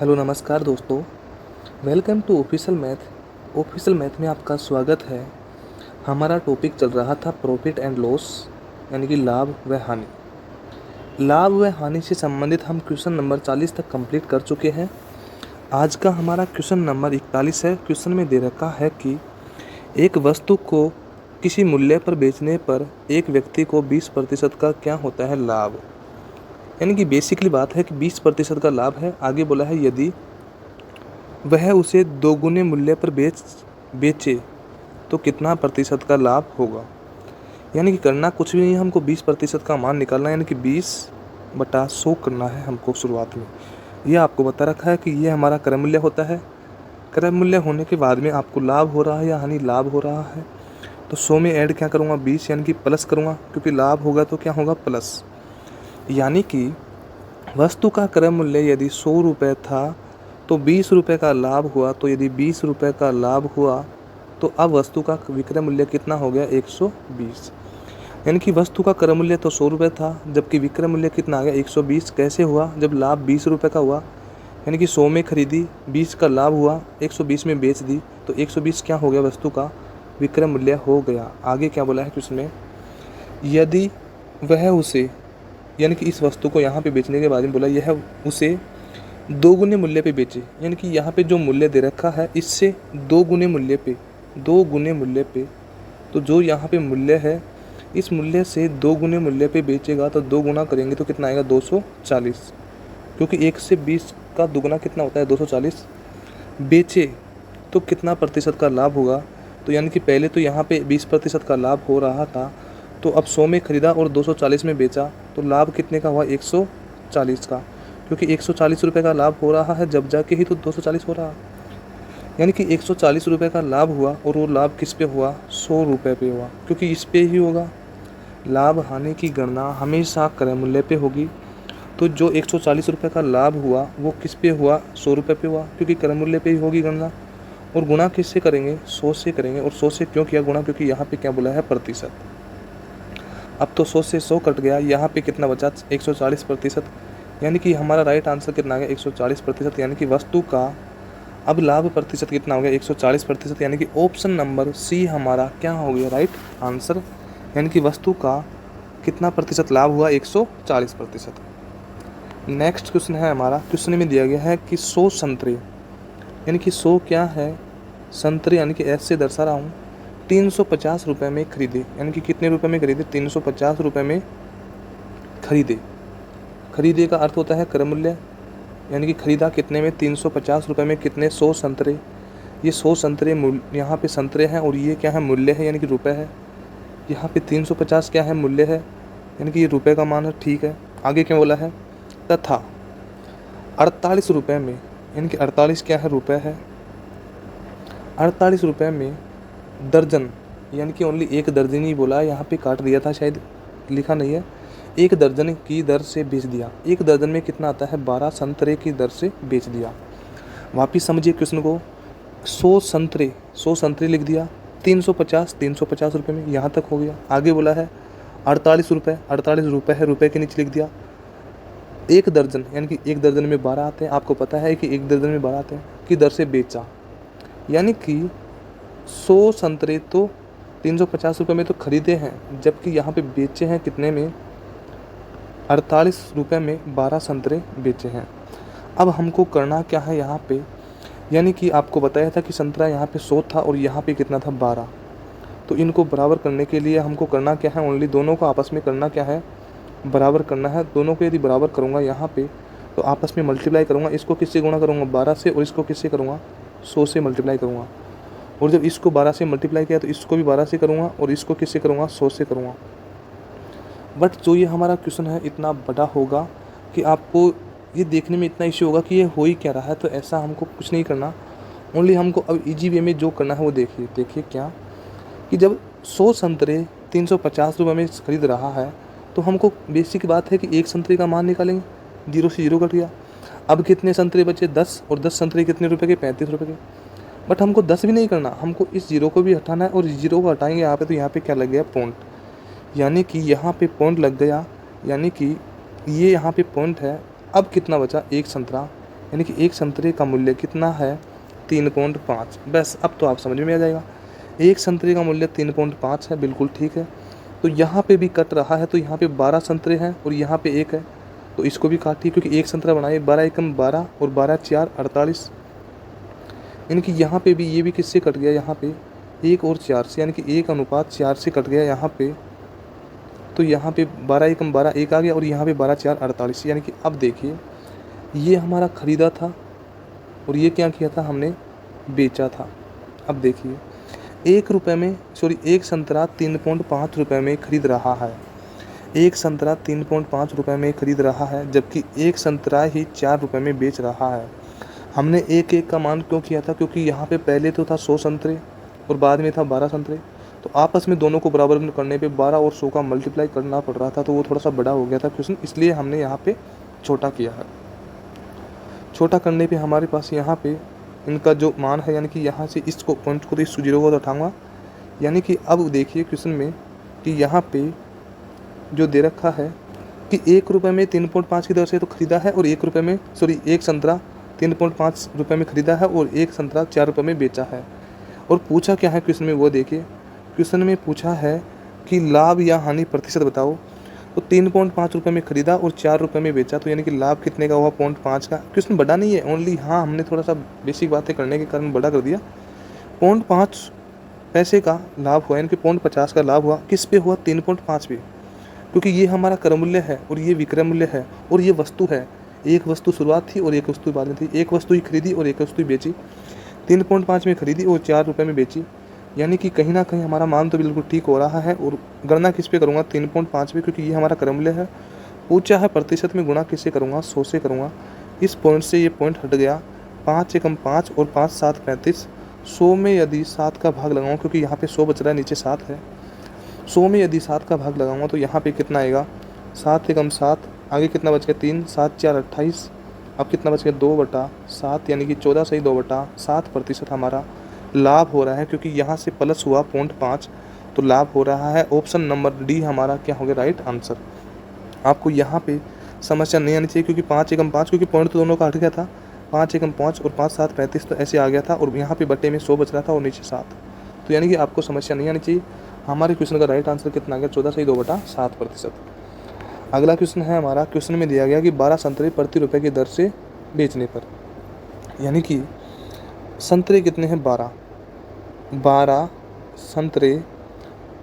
Hello नमस्कार दोस्तों। Welcome to official math में आपका स्वागत है। हमारा टॉपिक चल रहा था प्रॉफिट एंड लॉस, यानी कि लाभ व हानि। लाभ व हानि से संबंधित हम क्वेश्चन नंबर 40 तक कंप्लीट कर चुके हैं। आज का हमारा क्वेश्चन नंबर 41 है। क्वेश्चन में दे रखा है कि एक वस्तु को किसी मूल्य पर बेचने पर एक व्यक्ति को 20% का क्या होता है लाभ। यानी कि बेसिकली बात है कि 20% का लाभ है। आगे बोला है यदि वह उसे दोगुने मूल्य पर बेचे तो कितना प्रतिशत का लाभ होगा। यानी कि करना कुछ भी नहीं है, हमको 20% का मान निकालना है, यानी कि 20/100 करना है हमको शुरुआत में। यह आपको बता रखा है कि ये हमारा क्रय मूल्य होता है। क्रय मूल्य होने के बाद में आपको लाभ हो रहा है या हानि लाभ हो रहा है, तो 100 में ऐड क्या करूँगा 20, यानी कि प्लस करूँगा, क्योंकि लाभ होगा तो क्या होगा प्लस। यानी कि वस्तु का क्रय मूल्य यदि 100 रुपये था तो 20 रुपये का लाभ हुआ। तो यदि 20 रुपये का लाभ हुआ तो अब वस्तु का विक्रय मूल्य कितना हो गया 120। यानी कि वस्तु का क्रय मूल्य तो 100 रुपये था, जबकि विक्रय मूल्य कितना आ गया 120। कैसे हुआ, जब लाभ 20 रुपये का हुआ, यानी कि 100 में खरीदी, 20 का लाभ हुआ, 120 में बेच दी, तो 120 क्या हो गया वस्तु का विक्रय मूल्य हो गया। आगे क्या बोला है उसमें, यदि वह उसे, यानी कि इस वस्तु को यहाँ पे बेचने के बाद में बोला यह उसे दोगुने मूल्य पे बेचे। यानी कि यहाँ पे जो मूल्य दे रखा है इससे दो गुने मूल्य पे, तो जो यहाँ पे मूल्य है इस मूल्य से 2 गुने मूल्य पे बेचेगा, तो 2 गुना करेंगे तो कितना आएगा 240, क्योंकि 1 से 20 का दुगुना कितना होता है 240। बेचे तो कितना प्रतिशत का लाभ होगा, तो यानी कि पहले तो यहाँ पे 20% का लाभ हो रहा था, तो अब 100 में खरीदा और 240 में बेचा, तो लाभ कितने का हुआ 140 का, क्योंकि 140 रुपये का लाभ हो रहा है, जब जाके ही तो 240 हो रहा है। यानी कि 140 रुपये का लाभ हुआ, और वो लाभ किस पे हुआ 100 रुपये पे हुआ, क्योंकि इस पे ही होगा। लाभ हानि की गणना हमेशा क्रय मूल्य पे होगी। तो जो 140 रुपये का लाभ हुआ वो किस पे हुआ 100 रुपये पे हुआ, क्योंकि क्रय मूल्य पे ही होगी गणना। और गुणा किससे करेंगे 100 से करेंगे। और 100 से क्यों किया गुणा, क्योंकि यहाँ पे क्या बोला है प्रतिशत। अब तो 100 से 100 कट गया, यहाँ पे कितना बचा 140%। यानी कि हमारा राइट आंसर कितना आ गया 140%। यानी कि वस्तु का अब लाभ प्रतिशत कितना हो गया 140%। यानी कि ऑप्शन नंबर सी हमारा क्या हो गया राइट आंसर। यानी कि वस्तु का कितना प्रतिशत लाभ हुआ 140%। नेक्स्ट क्वेश्चन है हमारा। क्वेश्चन में दिया गया है कि 100 संतरे, यानी कि 100 क्या है संतरे, यानी कि ऐसे दर्शा रहा हूँ, 350 रुपये में खरीदे। यानी कि कितने रुपए में खरीदे 350 रुपये में खरीदे। खरीदे का अर्थ होता है क्रय मूल्य, यानी कि खरीदा कितने में 350 रुपये में, कितने 100 संतरे। ये 100 संतरे यहाँ पे संतरे हैं, और ये क्या है मूल्य है, यानी कि रुपए है। यहाँ पे 350 क्या है मूल्य है, यानी कि ये रुपए का मान है, ठीक है। आगे क्या बोला है, तथा 48 रुपये में, यानी कि 48 क्या है रुपए है, 48 रुपये में दर्जन, यानी कि ओनली एक दर्जन ही बोला है, यहाँ पे काट दिया था शायद, लिखा नहीं है। एक दर्जन की दर से बेच दिया। एक दर्जन में कितना आता है 12 संतरे की दर से बेच दिया। वापिस समझिए क्वेश्चन को, 100 संतरे लिख दिया, 350 रुपये में, यहाँ तक हो गया। आगे बोला है 48 रुपये है, रुपये के नीचे लिख दिया। एक दर्जन, यानी कि एक दर्जन में 12 आते हैं, आपको पता है कि एक दर्जन में 12 आते हैं, की दर से बेचा। यानी कि 100 संतरे तो 350 रुपये में तो खरीदे हैं, जबकि यहाँ पे बेचे हैं कितने में 48 रुपये में 12 संतरे बेचे हैं। अब हमको करना क्या है यहाँ पे, यानी कि आपको बताया था कि संतरा यहाँ पे 100 था और यहाँ पे कितना था 12, तो इनको बराबर करने के लिए हमको करना क्या है, ओनली दोनों को आपस में करना क्या है बराबर करना है। दोनों को यदि बराबर करूँगा यहाँ पे तो आपस में मल्टीप्लाई करूँगा, इसको किससे गुणा करूँगा 12 से, और इसको किससे करूँगा 100 से मल्टीप्लाई करूँगा। और जब इसको 12 से मल्टीप्लाई किया तो इसको भी 12 से करूँगा, और इसको किससे करूँगा 100 से करूँगा। बट जो ये हमारा क्वेश्चन है इतना बड़ा होगा कि आपको ये देखने में इतना इश्यू होगा कि ये हो ही क्या रहा है। तो ऐसा हमको कुछ नहीं करना, ओनली हमको अब इजी वे में जो करना है वो देखिए क्या, कि जब 100 संतरे 350 रुपये में खरीद रहा है, तो हमको बेसिक बात है कि एक संतरे का मान निकालेंगे, 0 से 0 कट गया। अब कितने संतरे बचे 10, और 10 संतरे कितने रुपए के 35 रुपये के। बट हमको 10 भी नहीं करना, हमको इस 0 को भी हटाना है, और 0 को हटाएंगे यहाँ पे तो यहाँ पे क्या लग गया पॉइंट, यानी कि यहाँ पे पॉइंट लग गया, यानी कि ये यहाँ पे पॉइंट है। अब कितना बचा एक संतरा, यानी कि एक संतरे का मूल्य कितना है 3.5। बस अब तो आप समझ में आ जाएगा, एक संतरे का मूल्य 3.5 है, बिल्कुल ठीक है। तो यहाँ पे भी कट रहा है, तो यहाँ पे 12 संतरे हैं और यहाँ पे एक है, तो इसको भी काटिए क्योंकि एक संतरा बनाइए, 12 एकम 12 और 12 4 48। यानी कि यहाँ पे भी ये भी किससे कट गया, यहाँ पे 1 और 4 से, यानी कि 1:4 से कट गया यहाँ पे। तो यहाँ पे 12 एकम 12 एक आ गया और यहाँ पे 12 4 48। यानी कि अब देखिए ये हमारा ख़रीदा था और ये क्या किया था, हमने बेचा था। अब देखिए 1 रुपये में, सॉरी, एक संतरा 3.5 रुपये में खरीद रहा है, एक संतरा 3.5 रुपये में खरीद रहा है, जबकि एक संतरा ही 4 रुपये में बेच रहा है। हमने एक एक का मान क्यों किया था, क्योंकि यहाँ पे पहले तो था 100 संतरे और बाद में था 12 संतरे, तो आपस में दोनों को बराबर में करने पे 12 और 100 का मल्टीप्लाई करना पड़ रहा था, तो वो थोड़ा सा बड़ा हो गया था क्वेश्चन, इसलिए हमने यहाँ पे छोटा किया है। छोटा करने पे हमारे पास यहाँ पे इनका जो मान है, यानी कि यहाँ से इसको पॉइंट को तो इस 0 को तो उठाऊँगा, यानी कि अब देखिए क्वेश्चन में कि यहाँ पे जो दे रखा है कि 1 रुपये में 3.5 की दर से तो ख़रीदा है और 1 रुपये में, सॉरी, एक संतरा 3.5 रुपये में ख़रीदा है और एक संतरा 4 रुपये में बेचा है। और पूछा क्या है क्वेश्चन में, वो देखिए क्वेश्चन में पूछा है कि लाभ या हानि प्रतिशत बताओ। तो 3.5 रुपये में ख़रीदा और 4 रुपये में बेचा, तो यानी कि लाभ कितने का हुआ, 0.5 का। क्वेश्चन बड़ा नहीं है, ओनली हाँ हमने थोड़ा सा बेसिक बातें करने के कारण बड़ा कर दिया। 0.5 पैसे का लाभ हुआ, यानी कि 0.50 का लाभ हुआ, किस पे हुआ, 3.5 पे, क्योंकि ये हमारा क्रय मूल्य है और ये विक्रय मूल्य है और ये वस्तु है। एक वस्तु शुरुआत थी और एक वस्तु बाद में थी, एक वस्तु ही खरीदी और एक वस्तु ही बेची। 3.5 में खरीदी और 4 रुपये में बेची, यानी कि कहीं ना कहीं हमारा मान तो बिल्कुल ठीक हो रहा है। और गणना किस पे करूँगा, 3.5 पे, क्योंकि ये हमारा क्रय मूल्य है। पूछा है प्रतिशत में गुणा किससे करूँगा, 100 से करूँगा। इस पॉइंट से ये पॉइंट हट गया, 5 एकम 5 और 5 7 35। 100 में यदि 7 का भाग लगाऊँ, क्योंकि यहाँ पे 100 बच रहा है, नीचे 7 है, 100 में यदि 7 का भाग लगाऊंगा तो यहाँ पे कितना आएगा, 7 एकम 7, आगे कितना बच गया, 3, 7 4 28। अब कितना बच गया, 2/7, यानी कि 14 सही 2/7% हमारा लाभ हो रहा है, क्योंकि यहाँ से प्लस हुआ 0.5, तो लाभ हो रहा है। ऑप्शन नंबर डी हमारा क्या हो गया, राइट आंसर। आपको यहाँ पे समस्या नहीं आनी चाहिए, क्योंकि 5 एकम 5, क्योंकि पॉइंट तो दोनों का हट गया था, 5 एकम 5 और 5 7 35 तो ऐसे आ गया था, और यहाँ पे बट्टे में 100 बच रहा था और नीचे 7, तो यानी कि आपको समस्या नहीं आनी चाहिए। हमारे क्वेश्चन का राइट आंसर कितना आ गया, 14 सही 2/7%। अगला क्वेश्चन है हमारा, क्वेश्चन में दिया गया कि 12 संतरे प्रति रुपये की दर से बेचने पर, यानी कि संतरे कितने हैं, 12 संतरे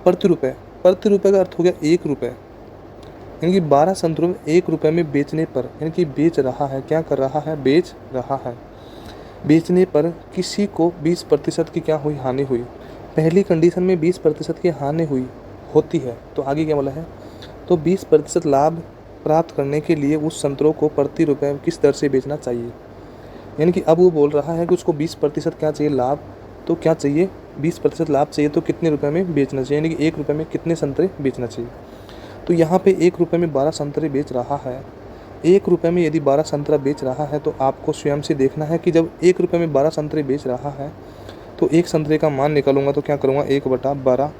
प्रति रुपये, प्रति रुपये का अर्थ हो गया 1 रुपये, यानी कि 12 संतरों में 1 रुपये में बेचने पर, यानी कि बेच रहा है, क्या कर रहा है, बेच रहा है। बेचने पर किसी को 20% की क्या हुई, हानि हुई। पहली कंडीशन में 20% की हानि हुई होती है, तो आगे क्या बोला है, तो 20% लाभ प्राप्त करने के लिए उस संतरों को प्रति रुपये किस दर से बेचना चाहिए। यानी कि अब वो बोल रहा है कि उसको 20% क्या चाहिए, लाभ, तो क्या चाहिए, 20% लाभ चाहिए, तो कितने रुपये में बेचना चाहिए, यानी कि 1 रुपये में कितने संतरे बेचना चाहिए। तो यहाँ पे 1 रुपये में 12 संतरे बेच रहा है। 1 रुपये में यदि 12 संतरा बेच रहा है, तो आपको स्वयं से देखना है कि जब 1 रुपये में 12 संतरे बेच रहा है, तो एक संतरे का मान निकालूंगा, तो क्या करूँगा, 1/12,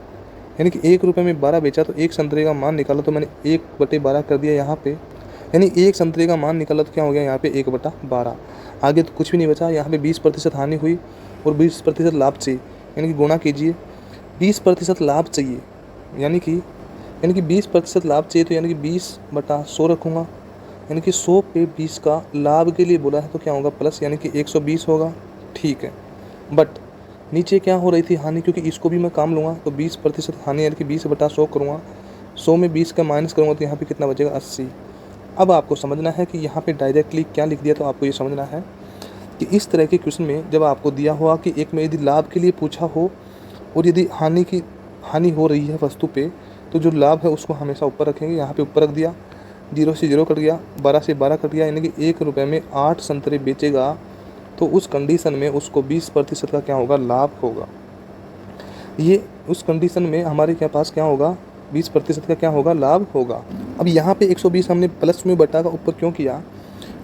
यानी कि 1 रुपये में 12 बेचा, तो एक संतरे का मान निकाला, तो मैंने 1/12 कर दिया यहाँ पे, यानी एक संतरे का मान निकाला, तो क्या हो गया यहाँ पे 1/12। आगे तो कुछ भी नहीं बचा, यहाँ पे 20% हानि हुई और 20% लाभ चाहिए, यानी कि गुणा कीजिए, 20% लाभ चाहिए, यानी कि 20% लाभ चाहिए, तो यानी कि 20/100 रखूँगा, यानी कि 100 पे 20 का लाभ के लिए बोला है, तो क्या होगा, प्लस, यानी कि 120 होगा, ठीक है। बट नीचे क्या हो रही थी, हानि, क्योंकि इसको भी मैं काम लूँगा, तो 20% हानि, यानी कि 20/100 करूँगा, 100 में 20 का माइनस करूँगा, तो यहाँ पे कितना बचेगा, 80। अब आपको समझना है कि यहाँ पे डायरेक्टली क्या लिख दिया, तो आपको ये समझना है कि इस तरह के क्वेश्चन में जब आपको दिया हुआ कि एक में यदि लाभ के लिए पूछा हो और यदि हानि हो रही है वस्तु पे, तो जो लाभ है उसको हमेशा ऊपर रखेंगे। यहाँ पे ऊपर रख दिया, 0 से 0 कट गया, 12 से 12 कट गया, यानी कि 1 रुपये में 8 संतरे बेचेगा, तो उस कंडीशन में उसको 20% का क्या होगा, लाभ होगा। ये उस कंडीशन में हमारे क्या पास क्या होगा, 20% का क्या होगा, लाभ होगा। अब यहाँ पे 120 हमने प्लस में बटा का ऊपर क्यों किया,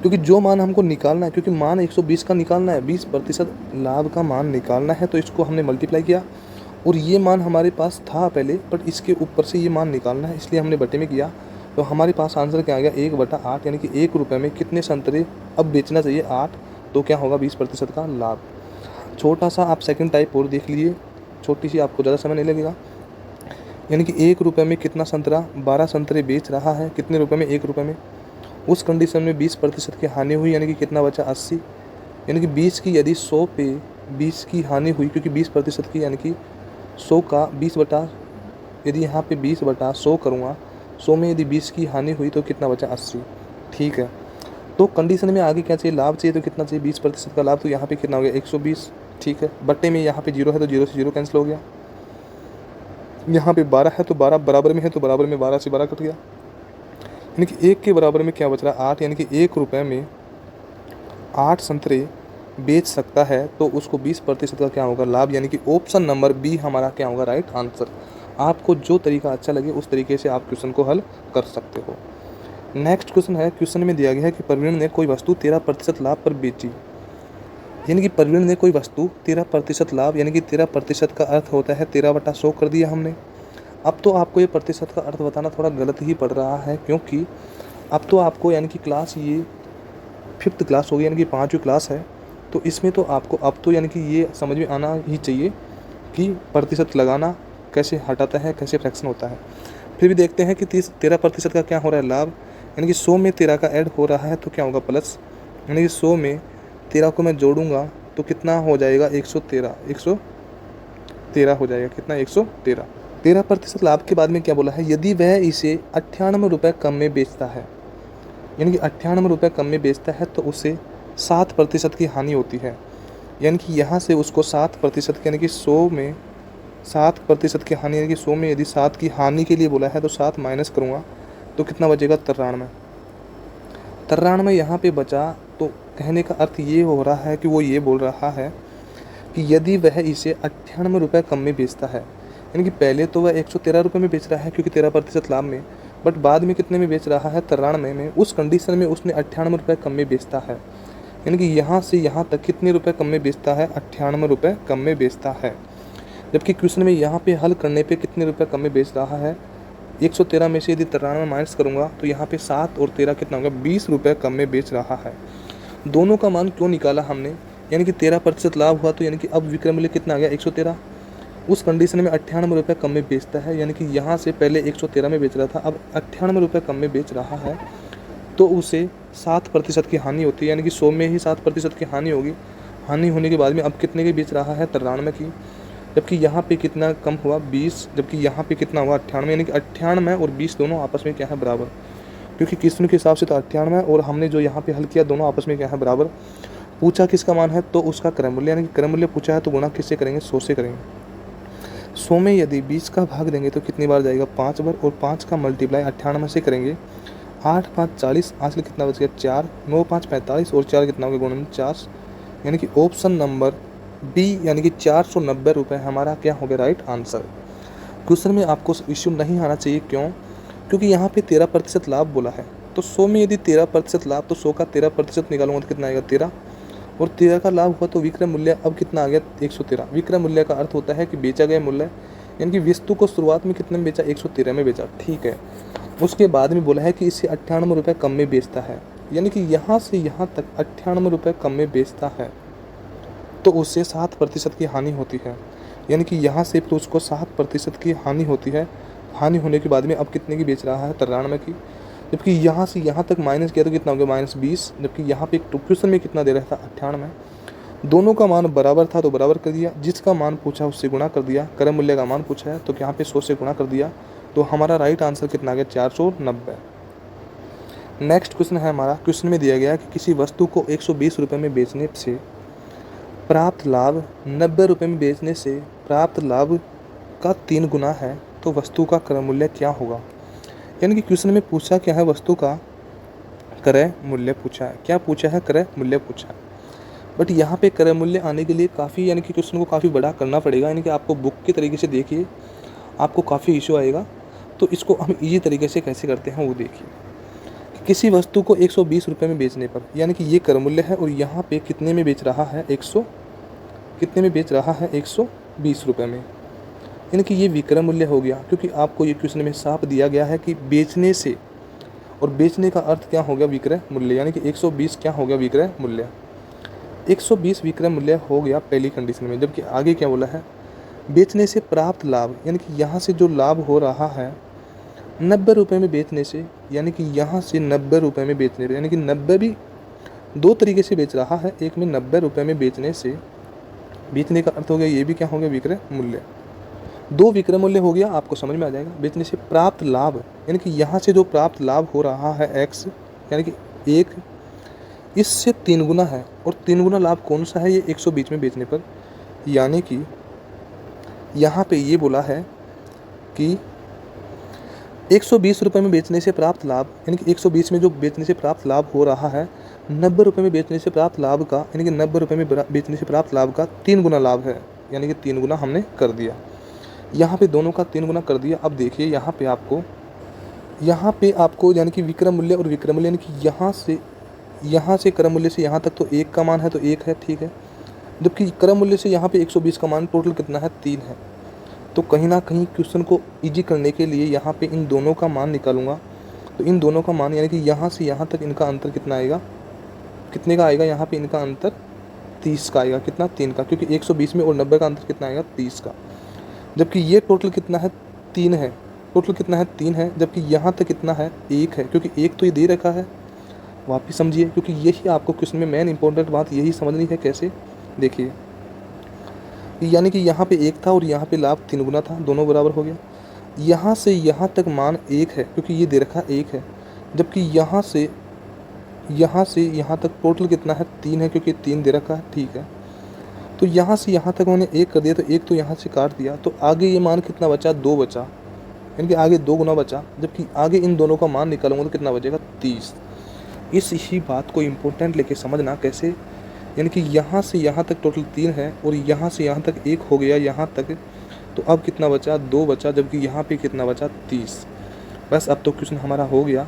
क्योंकि जो मान हमको निकालना है, क्योंकि मान 120 का निकालना है, 20% लाभ का मान निकालना है, तो इसको हमने मल्टीप्लाई किया, और ये मान हमारे पास था पहले, बट इसके ऊपर से ये मान निकालना है, इसलिए हमने बटे में किया। तो हमारे पास आंसर क्या आ गया 1/8, यानी कि 1 रुपये में कितने संतरे अब बेचना चाहिए 8, तो क्या होगा 20% का लाभ। छोटा सा आप सेकंड टाइप और देख लीजिए, छोटी सी, आपको ज़्यादा समय नहीं लगेगा। यानी कि 1 रुपये में कितना संतरा, 12 संतरे बेच रहा है, कितने रुपये में 1 रुपये में। उस कंडीशन में 20% की हानि हुई, यानी कि कितना बचा 80। यानी कि 20 की यदि 100 पे 20 की हानि हुई, क्योंकि 20% की यानी कि 100 का 20 बटा, यदि यहाँ पे 20/100 करूँगा, 100 में यदि 20 की हानि हुई तो कितना बचा 80। ठीक है, तो कंडीशन में आगे क्या चाहिए, लाभ चाहिए, तो कितना चाहिए 20% का लाभ, तो यहाँ पे कितना हो गया 120। ठीक है, बट्टे में यहाँ पे 0 है तो 0 से 0 कैंसिल हो गया। यहाँ पे 12 है तो 12 बराबर में है तो बराबर में 12 से 12 कट गया, यानी कि 1 के बराबर में क्या बच रहा 8, यानी कि 1 रुपये में 8 संतरे बेच सकता है, तो उसको 20% का क्या होगा लाभ, यानी कि ऑप्शन नंबर बी हमारा क्या होगा राइट आंसर। आपको जो तरीका अच्छा लगे उस तरीके से आप क्वेश्चन को हल कर सकते हो। नेक्स्ट क्वेश्चन है, क्वेश्चन में दिया गया है कि प्रवीण ने कोई वस्तु 13% लाभ पर बेची। यानी कि प्रवीण ने कोई वस्तु 13% लाभ, यानी कि 13% का अर्थ होता है 13/100 कर दिया हमने। अब तो आपको ये प्रतिशत का अर्थ बताना थोड़ा गलत ही पड़ रहा है, क्योंकि अब तो आपको यानी कि क्लास ये 5th क्लास हो गई, यानी कि 5वीं क्लास है, तो इसमें तो आपको अब तो यानी कि ये समझ में आना ही चाहिए कि प्रतिशत लगाना कैसे हटाता है, कैसे फ्रैक्शन होता है। फिर भी देखते हैं कि 13% का क्या हो रहा है लाभ, यानी कि 100 में 13 का ऐड हो रहा है तो क्या होगा प्लस, यानी कि 100 में 13 को मैं जोड़ूंगा तो कितना हो जाएगा 113 हो जाएगा, कितना 113। 13% लाभ के बाद में क्या बोला है, यदि वह इसे 98 रुपये कम में बेचता है, यानी कि 98 रुपये कम में बेचता है तो उसे 7% की हानि होती है। यानी कि यहाँ से उसको 7% यानी कि 100 में 7% की हानि, यानी कि 100 में यदि 7 की हानि के लिए बोला है तो 7 माइनस करूँगा तो कितना बचेगा 93। यहाँ पे बचा, तो कहने का अर्थ ये हो रहा है कि वो ये बोल रहा है कि यदि वह इसे 98 रुपये कम में बेचता है, यानी कि पहले तो वह 113 रुपये में बेच रहा है क्योंकि 13% लाभ में, बट बाद में कितने में बेच रहा है 93 में। उस कंडीशन में उसने 98 रुपये कम में बेचता है, यानी कि यहाँ से यहाँ तक कितने रुपये कम में बेचता है 98 रुपये कम में बेचता है। जबकि क्वेश्चन में यहाँ पे हल करने पे कितने रुपये कम में बेच रहा है, 113 में से यदि 93 माइनस करूँगा तो यहाँ पे 7 और 13 कितना होगा 20 रुपये कम में बेच रहा है। दोनों का मान क्यों निकाला हमने, यानी कि 13% लाभ हुआ तो यानी कि अब विक्रय मूल्य कितना आ गया 113। उस कंडीशन में 98 रुपये कम में बेचता है, यानी कि यहाँ से पहले 113 में बेच रहा था, अब 98 रुपये कम में बेच रहा है, तो उसे 7% की हानि होती है, यानी कि 100 में ही 7% की हानि होगी। हानि होने के बाद में अब कितने की बेच रहा है 93 की, जबकि यहाँ पे कितना कम हुआ 20, जबकि यहाँ पे कितना हुआ 98, यानी कि 98 और 20 दोनों आपस में क्या है बराबर, क्योंकि क्वेश्चन के हिसाब से तो 98 और हमने जो यहाँ पे हल किया दोनों आपस में क्या है बराबर। पूछा किसका मान है, तो उसका क्रय मूल्य, यानी कि क्रय मूल्य पूछा है तो गुणा किससे करेंगे 100 से करेंगे। 100 में यदि 20 का भाग देंगे तो कितनी बार जाएगा 5 बार, और 5 का मल्टीप्लाई 98 से करेंगे, 8 5 40, आंसर कितना बच गया 4, 9 5 45 और 4 कितना हो गया 49, यानी कि ऑप्शन नंबर बी यानी कि 490 रुपये हमारा क्या हो गया राइट आंसर। क्वेश्चन में आपको इश्यू नहीं आना चाहिए, क्यों, क्योंकि यहाँ पे 13% लाभ बोला है, तो 100 में यदि 13% लाभ तो 100 का 13% निकालूंगा तो कितना आएगा 13, और 13 का लाभ हुआ तो विक्रय मूल्य अब कितना आ गया 113। विक्रय मूल्य का अर्थ होता है कि बेचा गया मूल्य, यानी कि वस्तु को शुरुआत में कितने में बेचा 113 में बेचा, ठीक है। उसके बाद में बोला है कि इसे 98 रुपये कम में बेचता है, यानी कि यहाँ से यहाँ तक 98 रुपये कम में बेचता है तो उससे 7% की हानि होती है, यानी कि यहाँ से फिर उसको 7% की हानि होती है। हानि होने के बाद में अब कितने की बेच रहा है 93 की, जबकि यहाँ से यहाँ तक माइनस किया तो कितना हो गया -20, जबकि यहाँ पे क्वेश्चन में कितना दे रहा था 98। दोनों का मान बराबर था तो बराबर कर दिया, जिसका मान पूछा उससे गुणा कर दिया, क्रय मूल्य का मान पूछा है तो यहाँ पे 100 से गुणा कर दिया, तो हमारा राइट आंसर कितना आ गया 490। नेक्स्ट क्वेश्चन है हमारा, क्वेश्चन में दिया गया कि किसी वस्तु को 120 रुपये में बेचने से प्राप्त लाभ 90 रुपये में बेचने से प्राप्त लाभ का 3 गुना है, तो वस्तु का क्रय मूल्य क्या होगा। यानी कि क्वेश्चन में पूछा क्या है, वस्तु का क्रय मूल्य पूछा है, क्या पूछा है क्रय मूल्य पूछा है। बट यहाँ पे क्रय मूल्य आने के लिए काफ़ी यानी कि क्वेश्चन को काफ़ी बड़ा करना पड़ेगा, यानी कि आपको बुक के तरीके से देखिए आपको काफ़ी इशू आएगा। तो इसको हम इजी तरीके से कैसे करते हैं वो देखिए। किसी वस्तु को 120 रुपये में बेचने पर, यानी कि ये क्रय मूल्य है और यहाँ पे कितने में बेच रहा है 120 रुपये में, यानी कि ये विक्रय मूल्य हो गया, क्योंकि आपको ये क्वेश्चन में साफ दिया गया है कि बेचने से और बेचने का अर्थ क्या हो गया, विक्रय मूल्य, यानी कि 120 क्या हो गया, विक्रय मूल्य। 120 विक्रय मूल्य हो गया पहली कंडीशन में। जबकि आगे क्या बोला है, बेचने से प्राप्त लाभ, यानी कि यहाँ से जो लाभ हो रहा है 90 रुपये में बेचने से, यानी कि यहाँ से 90 रुपये में बेचने पे, यानी कि 90 भी दो तरीके से बेच रहा है। एक में 90 रुपये में बेचने से, बेचने का अर्थ हो गया, ये भी क्या हो गया, विक्रय मूल्य। दो विक्रय मूल्य हो गया, आपको समझ में आ जाएगा। बेचने से प्राप्त लाभ, यानी कि यहाँ से जो प्राप्त लाभ हो रहा है x, यानी कि एक इससे 3 गुना है। और 3 गुना लाभ कौन सा है, ये 120 में बेचने पर। यानी कि यहाँ पे ये बोला है कि 120 रुपये में बेचने से प्राप्त लाभ, यानी कि 120 में जो बेचने से प्राप्त लाभ हो रहा है 90 रुपये में बेचने से प्राप्त लाभ का, यानी कि 90 रुपये में बेचने से प्राप्त लाभ का 3 गुना लाभ है। यानी कि 3 गुना हमने कर दिया, यहाँ पे दोनों का 3 गुना कर दिया। अब देखिए यहाँ पे आपको यानी कि विक्रय मूल्य और विक्रय मूल्य, यानी कि यहाँ से क्रय मूल्य से यहाँ तक तो 1 का मान है, तो 1 है, ठीक है। जबकि क्रय मूल्य से यहाँ पे 120 का मान टोटल कितना है, 3 है। तो कहीं ना कहीं क्वेश्चन को इजी करने के लिए यहाँ पे इन दोनों का मान निकालूंगा। तो इन दोनों का मान, यानी कि यहाँ से यहाँ तक इनका अंतर कितना आएगा, कितने का आएगा, यहाँ पे इनका अंतर 30 का आएगा। कितना, 3 का, क्योंकि 120 में और 90 का अंतर कितना आएगा, 30 का। जबकि ये टोटल कितना है, 3 है। टोटल कितना है, 3 है। जबकि यहाँ तक कितना है, 1 है, क्योंकि 1 तो ये दे रखा है। वापिस समझिए, क्योंकि यही आपको क्वेश्चन में मेन इंपॉर्टेंट बात यही समझनी है। कैसे, देखिए, यानी कि यहाँ पे 1 था और यहाँ पे लाभ 3 गुना था, दोनों बराबर हो गया। यहाँ से यहाँ तक मान 1 है, क्योंकि ये दे रखा 1 है। जबकि यहाँ से यहाँ तक टोटल कितना है, 3 है, क्योंकि 3 दे रखा है, ठीक है। तो यहाँ से यहाँ तक मैंने 1 कर दिया, तो 1 तो यहाँ से काट दिया, तो आगे ये मान कितना बचा, 2 बचा, यानी कि आगे 2 गुना बचा। जबकि आगे इन दोनों का मान निकालूंगा तो कितना बचेगा, 30। इस ही बात को इम्पोर्टेंट लेके समझना कैसे, यानी कि यहाँ से यहाँ तक टोटल 3 है और यहाँ से यहाँ तक 1 हो गया यहाँ तक, तो अब कितना बचा, 2 बचा। जबकि यहाँ पे कितना बचा, 30। बस अब तो क्वेश्चन हमारा हो गया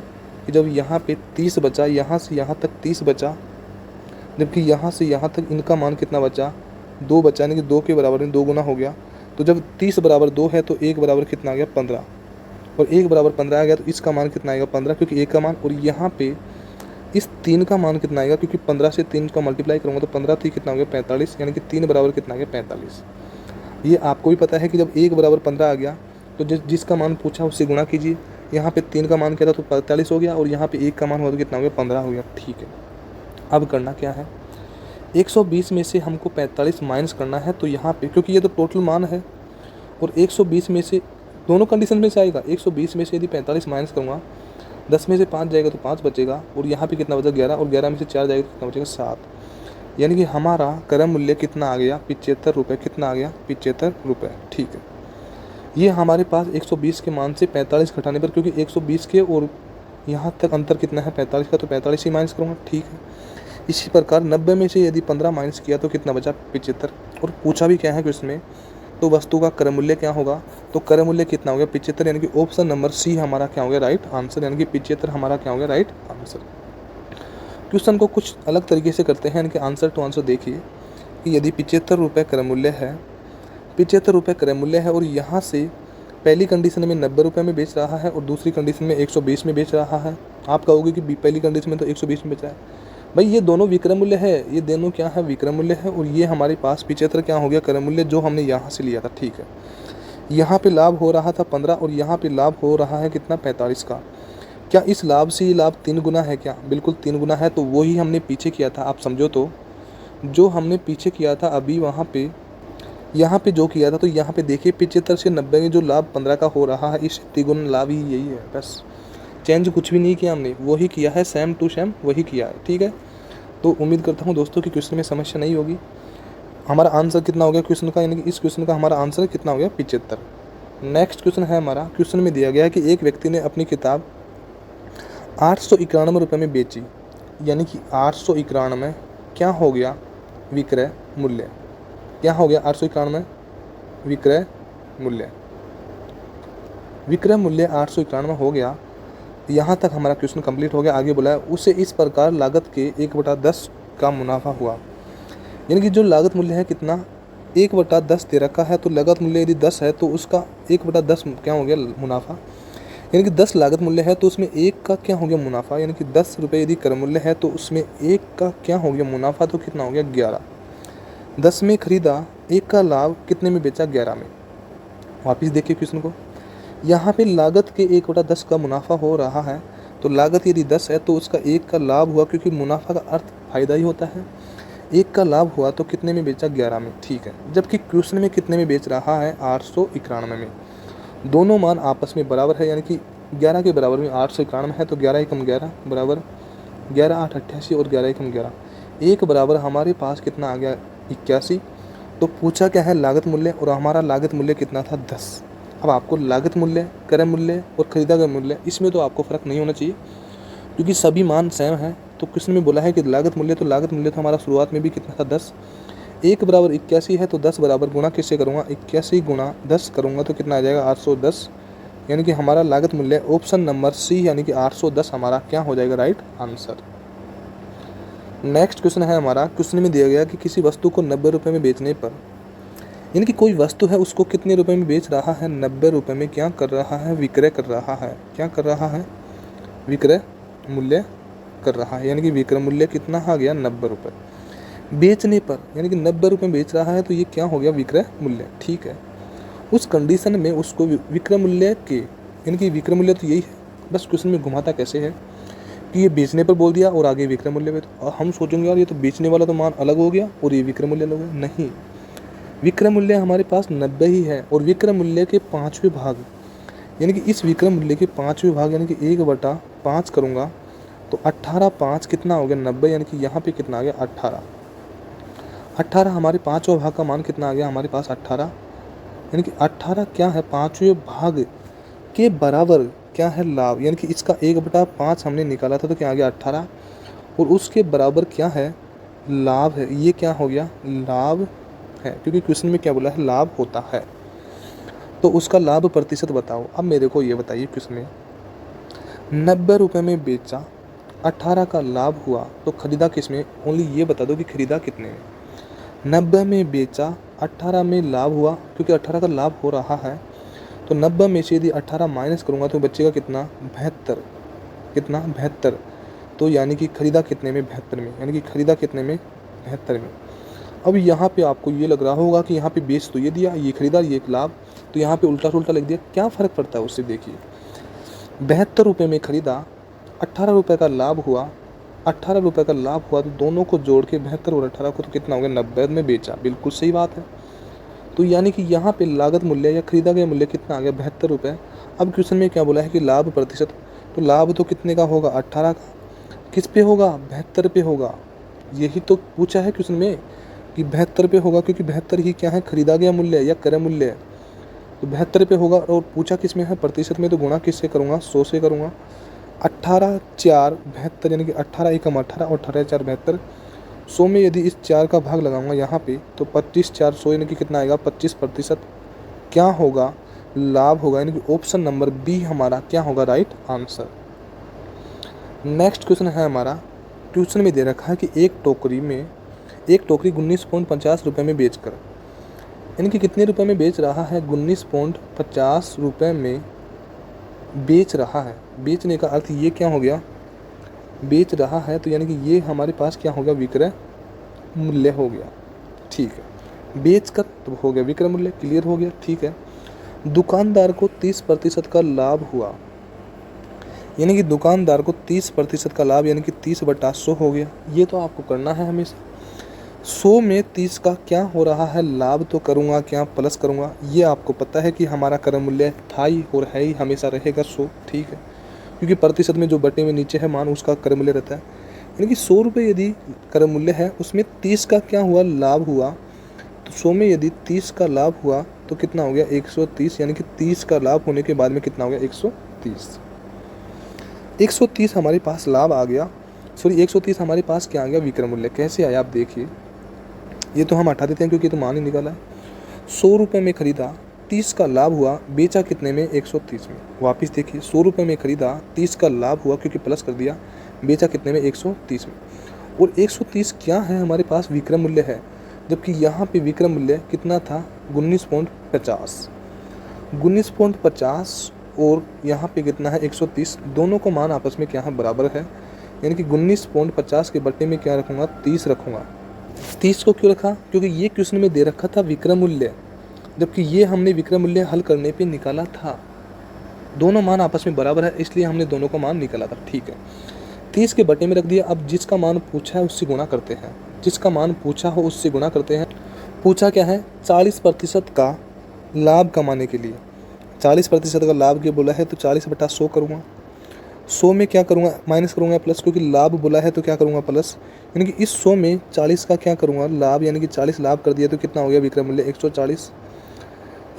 कि जब यहाँ पे 30 बचा, यहाँ से यहाँ तक 30 बचा, जबकि यहाँ से यहाँ तक इनका मान कितना बचा, 2 बचा, यानी कि 2 के बराबर में 2 गुना हो गया। तो जब 30 बराबर 2 है तो 1 बराबर कितना आ गया, 15, और 1 बराबर 15 आ गया, तो इसका मान कितना आएगा, 15, क्योंकि 1 का मान। और यहाँ पे इस 3 का मान कितना आएगा, क्योंकि 15 से 3 का मल्टीप्लाई करूँगा तो 15 थी, कितना हो गया, 45, यानी कि 3 बराबर कितना आ गया, 45। ये आपको भी पता है कि जब 1 बराबर 15 आ गया तो जिसका मान पूछा उससे गुणा कीजिए। यहाँ पे 3 का मान क्या था, तो 45 हो गया, और यहाँ पे 1 का मान हुआ तो कितना हो गया, 15 हो गया, ठीक है। अब करना क्या है, 120 में से हमको 45 माइनस करना है। तो यहाँ पे क्योंकि ये तो टोटल मान है, और 120 में से दोनों कंडीशन में से आएगा, 120 में से यदि 45 माइनस करूँगा, 10 में से 5 जाएगा तो 5 बचेगा, और यहाँ पे कितना बचा, 11, और 11 में से 4 जाएगा तो कितना बचेगा, 7। यानी कि हमारा क्रय मूल्य कितना आ गया, 75 रुपये। कितना आ गया, 75 रुपये, ठीक है। ये हमारे पास 120 के मान से 45 घटाने पर, क्योंकि 120 के और यहाँ तक अंतर कितना है, 45 का, तो 45 ही माइनस करूँगा, ठीक है। इसी प्रकार 90 में से यदि 15 माइनस किया तो कितना बचा, 75। और पूछा भी क्या है क्वेश्चन में, तो वस्तु का क्रय मूल्य क्या होगा, तो क्रय मूल्य कितना हो गया, 75, यानी कि ऑप्शन नंबर सी हमारा क्या हो गया, राइट आंसर, यानी कि 75 हमारा क्या हो गया, राइट आंसर। क्वेश्चन को कुछ अलग तरीके से करते हैं, यानी कि आंसर टू आंसर देखिए कि यदि 75 रुपये क्रय मूल्य है, 75 रुपये क्रय मूल्य है, और यहाँ से पहली कंडीशन में 90 रुपये में बेच रहा है और दूसरी कंडीशन में 120 में बेच रहा है। आप कहोगे कि पहली कंडीशन में तो 120 में बेच रहा है। भाई ये दोनों विक्रय मूल्य है, ये दोनों क्या है, विक्रय मूल्य है, और ये हमारे पास 75 क्या हो गया, क्रय मूल्य, जो हमने यहाँ से लिया था, ठीक है। यहाँ पे लाभ हो रहा था 15 और यहाँ पे लाभ हो रहा है कितना, 45 का। क्या इस लाभ से ये लाभ 3 गुना है क्या, बिल्कुल 3 गुना है। तो वही हमने पीछे किया था, आप समझो तो, जो हमने पीछे किया था अभी वहाँ पे, यहाँ पे जो किया था, तो यहाँ पे देखिए 75 से 90 में जो लाभ 15 का हो रहा है, इस 3 गुना लाभ ही यही है, बस चेंज कुछ भी नहीं किया हमने, वही किया है, सेम टू सेम वही किया है, ठीक है। तो उम्मीद करता हूँ दोस्तों कि क्वेश्चन में समस्या नहीं होगी। हमारा आंसर कितना हो गया क्वेश्चन का, यानी कि इस क्वेश्चन का हमारा आंसर कितना हो गया, 75। नेक्स्ट क्वेश्चन है हमारा, क्वेश्चन में दिया गया है कि एक व्यक्ति ने अपनी किताब 891 रुपये में बेची, यानी कि 891 क्या हो गया, विक्रय मूल्य, क्या हो गया, 891 विक्रय मूल्य, विक्रय मूल्य 891 हो गया। यहाँ तक हमारा क्वेश्चन कंप्लीट हो गया। आगे बोला है उसे इस प्रकार लागत के 1/10 का मुनाफा हुआ, यानी कि जो लागत मूल्य है कितना, 1/10 दे रखा है, तो लागत मूल्य यदि 10 है तो उसका 1/10 क्या हो गया, मुनाफा। यानी कि 10 लागत मूल्य है तो उसमें 1 का क्या हो गया मुनाफा, यानी कि 10 रुपये यदि क्रय मूल्य है तो उसमें 1 का क्या हो गया मुनाफा, तो कितना हो गया 11। 10 में खरीदा, 1 का लाभ कितने में बेचा, 11 में। वापिस देखिए क्वेश्चन को, यहाँ पे लागत के 1/10 का मुनाफा हो रहा है, तो लागत यदि 10 है तो उसका 1 का लाभ हुआ, क्योंकि मुनाफा का अर्थ फायदा ही होता है। 1 का लाभ हुआ तो कितने में बेचा, 11 में, ठीक है। जबकि क्वेश्चन में कितने में बेच रहा है, 891 में। दोनों मान आपस में बराबर है, यानी कि 11 के बराबर में 891 है, तो 11 एकम 11 बराबर 11 8 88 और 11 एकम 11, एक बराबर हमारे पास कितना आ गया, 81। तो पूछा क्या है, लागत मूल्य, और हमारा लागत मूल्य कितना था, 10। अब आपको लागत मूल्य, क्रय मूल्य और खरीदा गया मूल्य, इसमें तो आपको फ़र्क नहीं होना चाहिए क्योंकि सभी मान सेम हैं। तो क्वेश्चन में बोला है कि लागत मूल्य, तो लागत मूल्य तो हमारा शुरुआत में भी कितना था, 10। 1 बराबर 81 है, तो 10 बराबर गुणा किससे करूँगा, 81 गुणा 10 करूँगा तो कितना आ जाएगा, 810। यानी कि हमारा लागत मूल्य ऑप्शन नंबर सी यानी कि 810 हमारा क्या हो जाएगा, राइट आंसर। नेक्स्ट क्वेश्चन है हमारा, क्वेश्चन में दिया गया कि किसी वस्तु को 90 रुपये में बेचने पर, यानी कि कोई वस्तु है उसको कितने रुपए में बेच रहा है, 90 रुपये में क्या कर रहा है, विक्रय कर रहा है। क्या कर रहा है, विक्रय मूल्य कर रहा है, यानी कि विक्रय मूल्य कितना आ गया, 90 रुपये। बेचने पर यानी कि 90 रुपये में बेच रहा है, तो ये क्या हो गया, विक्रय मूल्य, ठीक है। उस कंडीशन में उसको विक्रय मूल्य के, यानी कि विक्रय मूल्य तो यही है, बस क्वेश्चन में घुमाता कैसे है कि ये बेचने पर बोल दिया और आगे विक्रय मूल्य में, तो हम सोचेंगे यार ये तो बेचने वाला तो मान अलग हो गया और ये विक्रय मूल्य अलग हो गया। नहीं, विक्रय मूल्य हमारे पास 90 ही है, और विक्रय मूल्य के 5वें भाग, यानी कि इस विक्रय मूल्य के 5वें भाग यानी कि 1/5 करूँगा तो 18 5 कितना हो गया, 90, यानी कि यहाँ पे कितना आ गया, 18। 18 हमारे 5वां भाग का मान कितना आ गया हमारे पास, 18, यानी कि 18 क्या है, 5वें भाग के बराबर क्या है, लाभ, यानी कि इसका 1/5 हमने निकाला था तो क्या आ गया, 18, और उसके बराबर क्या है, लाभ है। ये क्या हो गया, लाभ है, क्योंकि क्वेश्चन में क्या बोला है, लाभ होता है। तो उसका लाभ प्रतिशत बताओ। अब मेरे को ये बताइए, क्वेश्चन में 90 रुपये में बेचा, 18 का लाभ हुआ, तो खरीदा किस में, ओनली ये बता दो कि खरीदा कितने में। 90 में बेचा, 18 में लाभ हुआ, क्योंकि 18 का लाभ हो रहा है, तो 90 में से यदि 18 माइनस करूँगा तो बचेगा कितना, 72। कितना, 72। तो यानी कि खरीदा कितने में, 72 में, यानी कि खरीदा कितने में, 72 में। अब यहाँ पे आपको ये लग रहा होगा कि यहाँ पे बेच तो ये दिया, ये खरीदा, ये लाभ, तो यहाँ पे उल्टा सुल्टा लिख दिया, क्या फ़र्क पड़ता है उससे, देखिए 72 रुपये में खरीदा, 18 रुपये का लाभ हुआ, 18 रुपये का लाभ हुआ, तो दोनों को जोड़ के 72 और 18 को तो कितना हो गया, 90 में बेचा, बिल्कुल सही बात है। तो यानी कि यहाँ पे लागत मूल्य या खरीदा गया मूल्य कितना आ गया, 72 रुपये। अब क्वेश्चन में क्या बोला है कि लाभ प्रतिशत, तो लाभ तो कितने का होगा, 18 का, किस पे होगा, 72 पे होगा। यही तो पूछा है क्वेश्चन में कि 72 पे होगा, क्योंकि 72 ही क्या है, खरीदा गया मूल्य या क्रय मूल्य है, तो 72 पे होगा। और पूछा किस में है, प्रतिशत में, तो गुणा किससे करूँगा, 100 से करूँगा। 18 4 72, यानी कि 18 एकम 18 और 18 4 72। 100 में यदि इस 4 का भाग लगाऊंगा यहाँ पे, तो 25 4 100, यानी कि कितना आएगा, 25%। क्या होगा, लाभ होगा, यानी कि ऑप्शन नंबर बी हमारा क्या होगा, राइट आंसर। नेक्स्ट क्वेश्चन है हमारा, क्वेश्चन में दे रखा है कि एक टोकरी 19.50 रुपये में बेचकर, यानी कि कितने रुपए में बेच रहा है, 19.50 रुपये में बेच रहा है। बेचने का अर्थ ये क्या हो गया, बेच रहा है, तो यानी कि ये हमारे पास क्या हो गया, विक्रय मूल्य हो गया, ठीक है। बेच कर तो हो गया विक्रय मूल्य, क्लियर हो गया, ठीक है। दुकानदार को 30% का लाभ हुआ, यानी कि दुकानदार को 30% का लाभ, यानी कि 30/100 हो गया। ये तो आपको करना है हमेशा। 100 में 30 का क्या हो रहा है, लाभ, तो करूँगा क्या, प्लस करूँगा। ये आपको पता है कि हमारा क्रय मूल्य था ही और है ही, हमेशा रहेगा 100, ठीक है, क्योंकि प्रतिशत में जो बटे में नीचे है मान, उसका क्रय मूल्य रहता है। यानी कि 100 रुपये यदि क्रय मूल्य है, उसमें 30 का क्या हुआ, लाभ हुआ, तो 100 में यदि 30 का लाभ हुआ तो कितना हो गया, 130, यानी कि 30 का लाभ होने के बाद में कितना हो गया, 130। 130 हमारे पास लाभ आ गया, सॉरी 130 हमारे पास क्या आ गया, विक्रय मूल्य। कैसे आया आप देखिए, ये तो हम हटा देते हैं क्योंकि तो मान ही निकाला है। 100 रुपये में खरीदा, 30 का लाभ हुआ, बेचा कितने में, 130 में। वापस देखिए, 100 रुपये में खरीदा, 30 का लाभ हुआ क्योंकि प्लस कर दिया, बेचा कितने में, 130 में। और 130 क्या है, हमारे पास विक्रय मूल्य है, जबकि यहाँ पे विक्रय मूल्य कितना था, 19.50। 19.50 और यहाँ पे कितना है 130, दोनों को मान आपस में क्या है बराबर है, यानी कि 19.50 के बट्टे में क्या रखूँगा 30 रखूँगा। 30 को क्यों रखा, क्योंकि ये क्वेश्चन में दे रखा था विक्रम मूल्य, जबकि ये हमने विक्रम मूल्य हल करने पे निकाला था। दोनों मान आपस में बराबर है इसलिए हमने दोनों का मान निकाला था। ठीक है, 30 के बटे में रख दिया। अब जिसका मान पूछा है उससे गुणा करते हैं, जिसका मान पूछा हो उससे गुणा करते हैं। पूछा क्या है, 40% का लाभ कमाने के लिए। 40% का लाभ के बोला है तो 40/100 करूँगा। 100 में क्या करूँगा, माइनस करूँगा प्लस, क्योंकि लाभ बोला है तो क्या करूँगा प्लस, यानी कि इस 100 में 40 का क्या करूँगा लाभ, यानी कि 40 लाभ कर दिया तो कितना हो गया विक्रम मूल्य 140।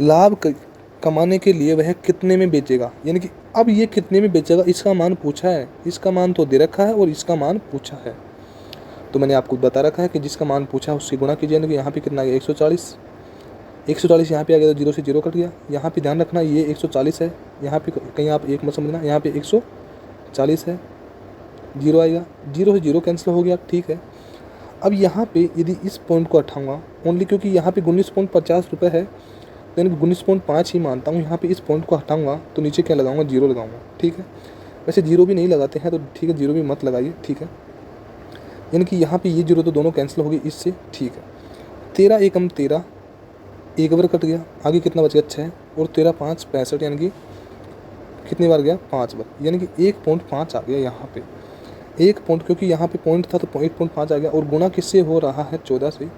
लाभ कमाने के लिए वह कितने में बेचेगा, यानी कि अब ये कितने में बेचेगा इसका मान पूछा है, इसका मान तो दे रखा है और इसका मान पूछा है। तो मैंने आपको बता रखा है कि जिसका मान पूछा है उससे गुणा कीजिए, यानी कि यहाँ पे कितना आ गया 140। 140 यहाँ पे आ गया तो 0 से 0 कट गया। यहाँ पे ध्यान रखना ये 140 है, यहाँ पे कहीं आप एक मत समझना, यहाँ पे 140 है, 0 आएगा, 0 से 0 कैंसिल हो गया। ठीक है, अब यहाँ पे यदि इस पॉइंट को हटाऊँगा ओनली, क्योंकि यहाँ पे 19.50 रुपये है, यानी कि 19.5 ही मानता हूँ। यहाँ पे इस पॉइंट को हटाऊँगा तो नीचे क्या लगाऊंगा 0 लगाऊंगा। ठीक है, वैसे 0 भी नहीं लगाते हैं तो ठीक है, 0 भी मत लगाइए। ठीक है, यानी कि यहाँ पे ये 0 तो दोनों कैंसिल हो गए इससे। ठीक है, 13 एकम 13, एक बार कट गया, आगे कितना बच गया 6, और 13 5 65, यानी कि कितनी बार गया 5 बार, यानी कि 1.5 आ गया यहाँ पे 1 पॉइंट, क्योंकि यहाँ पे पॉइंट था तो 1.5 आ गया। और गुणा किससे हो रहा है 14 से,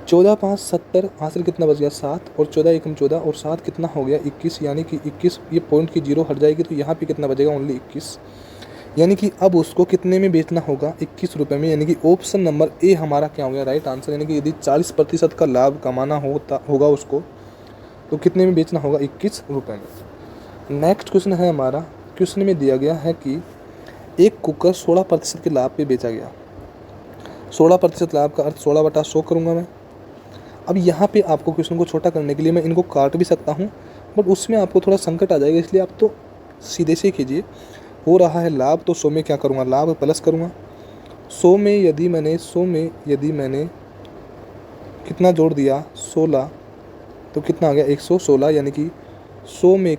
14 5 70, हासिल कितना बच गया 7, और 14 एकम 14 और 7 कितना हो गया 21, यानी कि 21। ये पॉइंट की 0 हट जाएगी तो यहाँ पे कितना बचेगा ओनली 21, यानी कि अब उसको कितने में बेचना होगा 21 रुपये में, यानी कि ऑप्शन नंबर ए हमारा क्या हो गया राइट आंसर। यानी कि यदि 40% का लाभ कमाना होगा उसको तो कितने में बेचना होगा 21 रुपये में। नेक्स्ट क्वेश्चन है हमारा, क्वेश्चन में दिया गया है कि एक कुकर 16% के लाभ पे बेचा गया। 16% लाभ का अर्थ 16/100 करूँगा मैं। अब यहाँ पे आपको क्वेश्चन को छोटा करने के लिए मैं इनको काट भी सकता हूँ, बट उसमें आपको थोड़ा संकट आ जाएगा, इसलिए आप तो सीधे से कीजिए। हो रहा है लाभ तो 100 में क्या करूँगा लाभ प्लस करूँगा। 100 में यदि मैंने कितना जोड़ दिया 16, तो कितना आ गया 116, यानी कि 100 में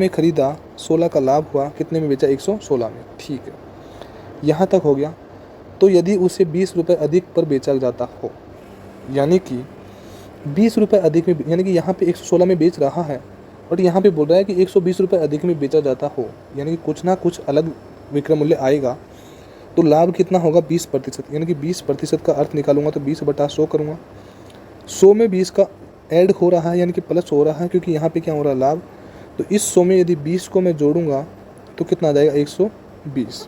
ख़रीदा 16 का लाभ हुआ, कितने में बेचा 116 में। ठीक है, यहाँ तक हो गया। तो यदि उसे 20 रुपये अधिक पर बेचा जाता हो, यानी कि 20 रुपये अधिक में, यानी कि यहाँ पे 116 में बेच रहा है बट यहाँ पे बोल रहा है कि 120 रुपये अधिक में बेचा जाता हो, यानी कि कुछ ना कुछ अलग विक्रय मूल्य आएगा। तो लाभ कितना होगा 20%, यानी कि 20% का अर्थ निकालूंगा तो 20/100 करूँगा। 100 में 20 का ऐड हो रहा है, यानी कि प्लस हो रहा है, क्योंकि यहाँ पे क्या हो रहा है लाभ। तो इस 100 में यदि 20 को मैं जोड़ूंगा तो कितना आ जाएगा 120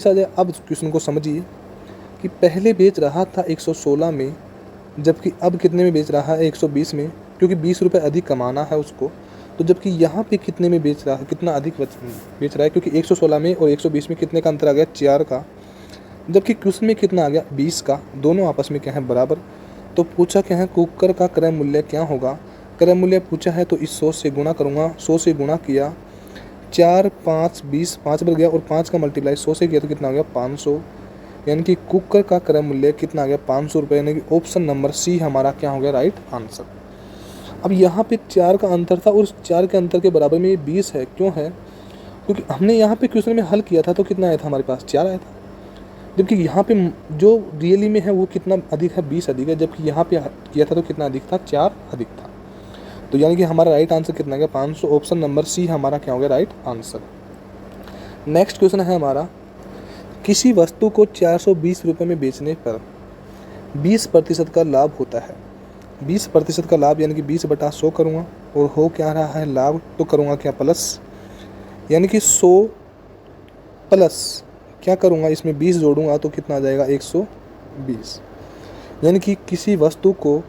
आ जाए। अब क्वेश्चन को समझिए कि पहले बेच रहा था 116 में, जबकि अब कितने में बेच रहा है 120 में, क्योंकि 20 रुपये अधिक कमाना है उसको। तो जबकि यहाँ पे कितने में बेच रहा है, कितना अधिक बेच रहा है, क्योंकि 116 में और 120 में कितने का अंतर आ गया 4 का, जबकि क्वेश्चन में कितना आ गया 20 का। दोनों आपस में क्या है बराबर। तो पूछा क्या है कुकर का क्रय मूल्य क्या होगा, क्रय मूल्य पूछा है तो इस 100 से गुणा करूँगा। 100 से गुणा किया, 4 5 20, 5 बढ़ गया और 5 का मल्टीप्लाई 100 से किया तो कितना आ गया 500, यानी कि कुकर का क्रय मूल्य कितना आ गया 500 रुपये, यानी कि ऑप्शन नंबर सी हमारा क्या हो गया राइट आंसर। अब यहाँ पे 4 का अंतर था और उस 4 के अंतर के बराबर में ये 20 है। क्यों है, क्योंकि हमने यहाँ पे क्वेश्चन में हल किया था तो कितना आया था हमारे पास 4 आया था, जबकि यहाँ पे जो रियली में है वो कितना अधिक है 20 अधिक है, जबकि यहाँ पे किया था तो कितना अधिक था 4 अधिक था। तो यानी कि हमारा राइट आंसर कितना गया 500, ऑप्शन नंबर सी हमारा क्या हो गया राइट आंसर। नेक्स्ट क्वेश्चन है हमारा, किसी वस्तु को 420 रुपये में बेचने पर 20% का लाभ होता है। 20% का लाभ यानी कि 20/100 करूँगा, और हो क्या रहा है लाभ तो करूँगा क्या प्लस, यानी कि 100 प्लस क्या करूँगा इसमें 20 जोड़ूंगा तो कितना आ जाएगा 120, यानी कि किसी वस्तु को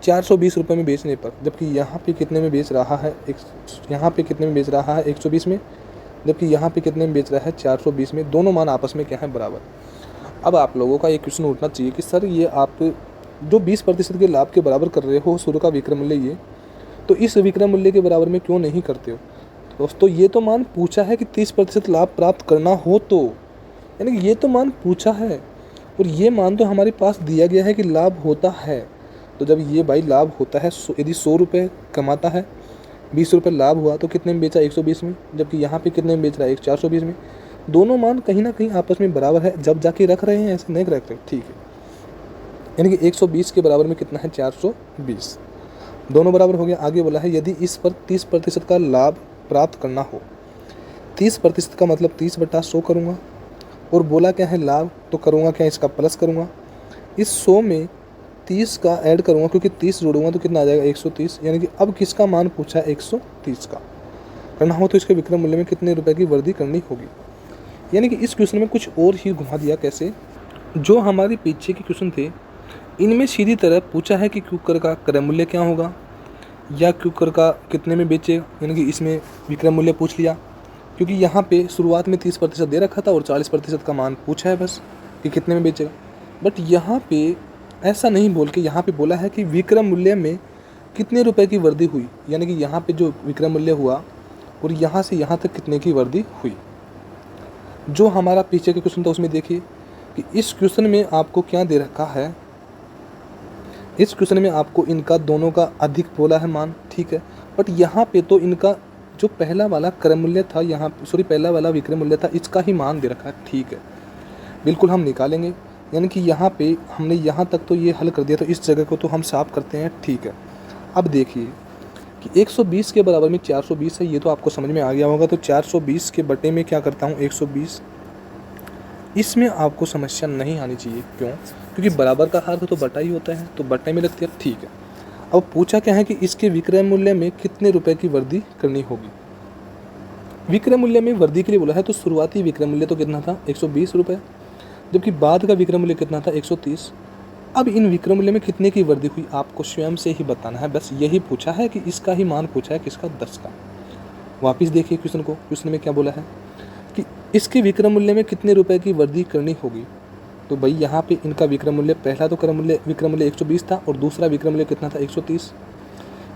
420 रुपये में बेचने पर, जबकि यहाँ पे कितने में बेच रहा है यहाँ पे कितने में बेच रहा है 120 में, जबकि यहाँ पे कितने में बेच रहा है 420 में। दोनों मान आपस में क्या है बराबर। अब आप लोगों का एक क्वेश्चन उठना चाहिए कि सर ये आप जो 20% के लाभ के बराबर कर रहे हो शुरू का विक्रय मूल्य ये, तो इस विक्रय मूल्य के बराबर में क्यों नहीं करते हो दोस्तों। ये तो मान पूछा है कि 30% लाभ प्राप्त करना हो, तो यानी कि ये तो मान पूछा है और ये मान तो हमारे पास दिया गया है कि लाभ होता है। तो जब ये भाई लाभ होता है, यदि 100 रुपये कमाता है ₹20 लाभ हुआ तो कितने में बेचा, 120 में, जबकि यहाँ पे कितने में बेच रहा है, 420 में। दोनों मान कहीं ना कहीं आपस में बराबर है, जब जाके रख रहे हैं, ऐसे नहीं रख रहे, ठीक है। यानी कि 120 के बराबर में कितना है, 420, दोनों बराबर हो गया। आगे बोला है यदि इस पर 30% का लाभ प्राप्त करना हो, 30% का मतलब 30/100 करूँगा, और बोला क्या है लाभ, तो करूँगा क्या, इसका प्लस करूँगा, इस 100 में 30 का ऐड करूँगा, क्योंकि 30 जोड़ूंगा तो कितना आ जाएगा, 130। यानी कि अब किसका मान पूछा है, 130 का करना हो तो इसके विक्रय मूल्य में कितने रुपए की वृद्धि करनी होगी। यानी कि इस क्वेश्चन में कुछ और ही घुमा दिया। कैसे, जो हमारे पीछे के क्वेश्चन थे इनमें सीधी तरह पूछा है कि क्यूकर का क्रय मूल्य क्या होगा या क्यूकर का कितने में बेचेगा, यानी कि इसमें विक्रय मूल्य पूछ लिया, क्योंकि यहाँ पे शुरुआत में 30% दे रखा था और 40% का मान पूछा है बस कि कितने में बेचेगा। बट यहाँ पे ऐसा नहीं बोल के यहाँ पे बोला है कि विक्रय मूल्य में कितने रुपए की वृद्धि हुई, यानी कि यहाँ पे जो विक्रय मूल्य हुआ और यहाँ से यहाँ तक कितने की वृद्धि हुई। जो हमारा पीछे के क्वेश्चन था उसमें देखिए कि इस क्वेश्चन में आपको क्या दे रखा है, इस क्वेश्चन में आपको इनका दोनों का अधिक बोला है मान, ठीक है। बट यहाँ पे तो इनका जो पहला वाला क्रय मूल्य था, यहाँ पहला वाला विक्रय मूल्य था, इसका ही मान दे रखा है, ठीक है। बिल्कुल हम निकालेंगे, यानी कि यहाँ पे हमने यहाँ तक तो ये हल कर दिया, तो इस जगह को तो हम साफ करते हैं, ठीक है। अब देखिए कि 120 के बराबर में 420 है, ये तो आपको समझ में आ गया होगा। तो 420 के बटे में क्या करता हूँ, 120, इसमें आपको समस्या नहीं आनी चाहिए। क्यों, क्योंकि बराबर का अर्थ तो बटा ही होता है, तो बटे में लगती है, ठीक है। अब पूछा क्या है कि इसके विक्रय मूल्य में कितने रुपए की वृद्धि करनी होगी। विक्रय मूल्य में वृद्धि के लिए बोला है, तो शुरुआती विक्रय मूल्य तो कितना था, 120 रुपये, जबकि बाद का विक्रय मूल्य कितना था, 130। अब इन विक्रय मूल्य में कितने की वृद्धि हुई आपको स्वयं से ही बताना है, बस यही पूछा है कि इसका ही मान पूछा है, किसका, 10 का। वापिस देखिए क्वेश्चन को, क्वेश्चन में क्या बोला है कि इसके विक्रय मूल्य में कितने रुपए की वृद्धि करनी होगी। तो भाई यहाँ पे इनका विक्रय मूल्य, पहला तो विक्रय मूल्य 120 था और दूसरा विक्रय मूल्य कितना था, 130।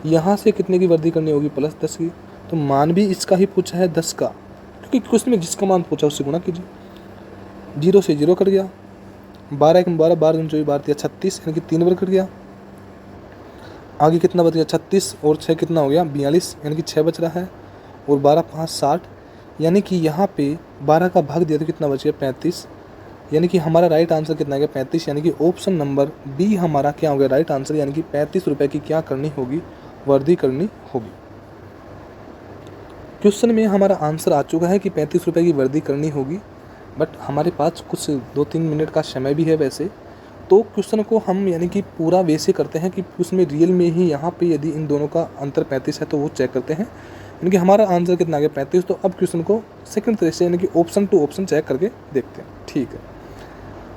यहाँ से कितने की वृद्धि करनी होगी, +10 की। तो मान भी इसका ही पूछा है, 10 का, क्योंकि क्वेश्चन में जिसका मान पूछा उससे गुणा कीजिए। 0 से 0 कट गया, 12 1 12, 12 2 24, 12 36, यानी कि 3 बार कट गया। आगे कितना बच गया, 36 और 6 कितना हो गया, 42, यानी कि 6 बच रहा है, और 12 5 60, यानी कि यहाँ पे 12 का भाग दिया तो कितना बच गया, 35। यानी कि हमारा राइट आंसर कितना गया, 35। यानी कि ऑप्शन नंबर बी हमारा क्या हो गया, राइट आंसर, यानी कि 35 रुपये की क्या करनी होगी, वृद्धि करनी होगी। क्वेश्चन में हमारा आंसर आ चुका है कि 35 रुपये की वृद्धि करनी होगी, बट हमारे पास कुछ 2-3 मिनट का समय भी है वैसे, तो क्वेश्चन को हम यानी कि पूरा वैसे करते हैं कि उसमें रियल में ही यहाँ पे यदि इन दोनों का अंतर 35 है तो वो चेक करते हैं, यानी कि हमारा आंसर कितना आ गया, 35। तो अब क्वेश्चन को सेकंड तरह से यानी कि ऑप्शन टू ऑप्शन चेक करके देखते हैं, ठीक है।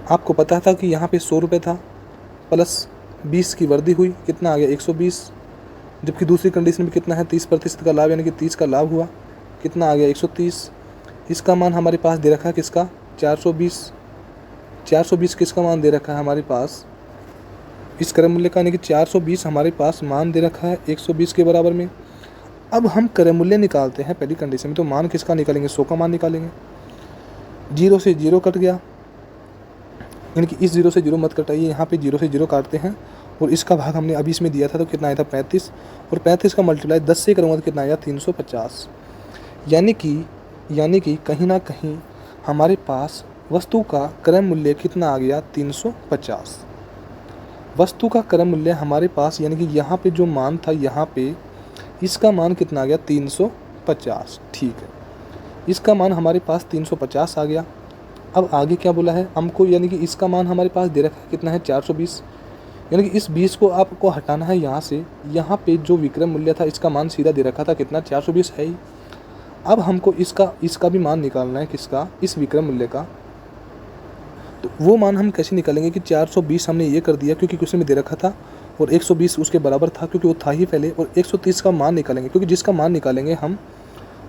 आपको पता था कि यहाँ पे 100 रुपये था, प्लस 20 की वृद्धि हुई, कितना आ गया, 120, जबकि दूसरी कंडीशन में कितना है, 30% का लाभ, यानी कि 30 का लाभ हुआ, कितना आ गया, 130। इसका मान हमारे पास दे रखा है किसका, 420। 420 किसका मान दे रखा है हमारे पास, इस क्रय मूल्य का, यानी कि 420 हमारे पास मान दे रखा है 120 के बराबर में। अब हम क्रय मूल्य निकालते हैं पहली कंडीशन में, तो मान किसका निकालेंगे, 100 का मान निकालेंगे। 0 से 0 कट गया, यानी कि इस 0 से 0 मत कटाइए, यहाँ पे 0 से 0 काटते हैं, और इसका भाग हमने अभी इसमें दिया था तो कितना आया था, 35, और 35 का मल्टीप्लाई 10 से करूँगा तो कितना आया, 350। यानी कि कहीं ना कहीं हमारे पास वस्तु का क्रय मूल्य कितना आ गया, 350। वस्तु का क्रय मूल्य हमारे पास, यानी कि यहाँ पे जो मान था, यहाँ पे इसका मान कितना आ गया, 350, ठीक है। इसका मान हमारे पास 350 आ गया। अब आगे क्या बोला है हमको, यानी कि इसका मान हमारे पास दे रखा है कितना है, 420, यानी कि इस 20 को आपको हटाना है यहाँ से। यहाँ पे जो विक्रय मूल्य था इसका मान सीधा दे रखा था कितना, 420 है ही। अब हमको इसका भी मान निकालना है, किसका, इस विक्रय मूल्य का। तो वो मान हम कैसे निकालेंगे कि 420 हमने ये कर दिया क्योंकि क्वेश्चन में दे रखा था, और 120 उसके बराबर था क्योंकि वो था ही पहले, और 130 का मान निकालेंगे क्योंकि जिसका मान निकालेंगे हम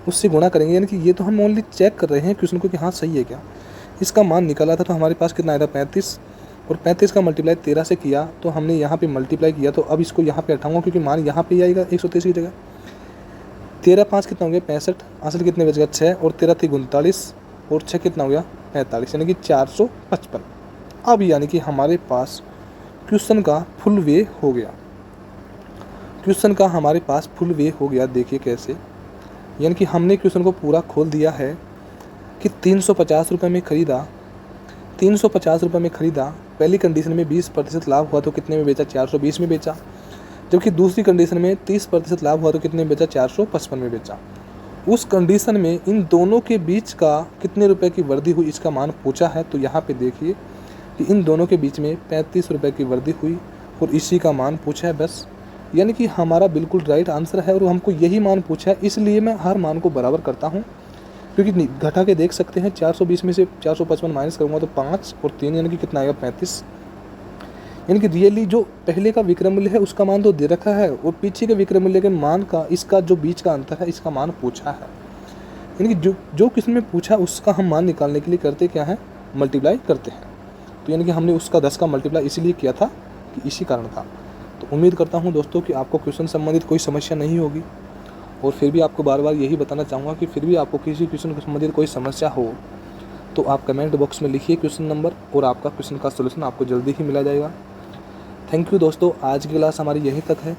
उससे गुणा करेंगे। यानी कि ये तो हम ओनली चेक कर रहे हैं क्वेश्चन को कि हाँ सही है क्या। इसका मान निकाला था तो हमारे पास कितना आया था, 35, और 35 का मल्टीप्लाई 13 से किया तो हमने यहाँ पे मल्टीप्लाई किया, तो अब इसको यहाँ पे हटाऊंगा क्योंकि मान यहाँ पे आएगा 130 की जगह। 13 5 कितना हो गया, 65, असल कितने बच गया, 6, और 13 थी 39, और 6 कितना हो गया, 45, यानी कि 455। अब यानी कि हमारे पास क्वेश्चन का फुल वे हो गया। क्वेश्चन का हमारे पास फुल वे हो गया। देखिए कैसे, यानी कि हमने क्वेश्चन को पूरा खोल दिया है कि 350 रुपये में ख़रीदा, 350 रुपये में ख़रीदा। पहली कंडीशन में 20% लाभ हुआ तो कितने में बेचा? 420 में बेचा। जबकि दूसरी कंडीशन में 30% लाभ हुआ तो कितने में बेचा? 455 में बेचा। उस कंडीशन में इन दोनों के बीच का कितने रुपए की वृद्धि हुई, इसका मान पूछा है। तो यहाँ पे देखिए कि इन दोनों के बीच में 35 रुपये की वृद्धि हुई और इसी का मान पूछा है बस। यानी कि हमारा बिल्कुल राइट आंसर है और हमको यही मान पूछा है, इसलिए मैं हर मान को बराबर करता हूँ। क्योंकि घटा के देख सकते हैं, 420 में से 455 माइनस करूँगा तो 5 और 3 यानी कि कितना आएगा? 35। यानी कि रियली जो पहले का विक्रय मूल्य है उसका मान तो दे रखा है और पीछे के विक्रय मूल्य के मान का, इसका जो बीच का अंतर है, इसका मान पूछा है। यानी कि जो किसी में पूछा उसका हम मान निकालने के लिए करते क्या है? मल्टीप्लाई करते हैं। तो यानी कि हमने उसका 10 का मल्टीप्लाई इसीलिए किया था कि इसी कारण था। तो उम्मीद करता हूँ दोस्तों कि आपको क्वेश्चन संबंधित कोई समस्या नहीं होगी। और फिर भी आपको बार बार यही बताना चाहूँगा कि फिर भी आपको किसी क्वेश्चन के संबंधित कोई समस्या हो तो आप कमेंट बॉक्स में लिखिए क्वेश्चन नंबर, और आपका क्वेश्चन का सलूशन आपको जल्दी ही मिला जाएगा। थैंक यू दोस्तों, आज की क्लास हमारी यहीं तक है।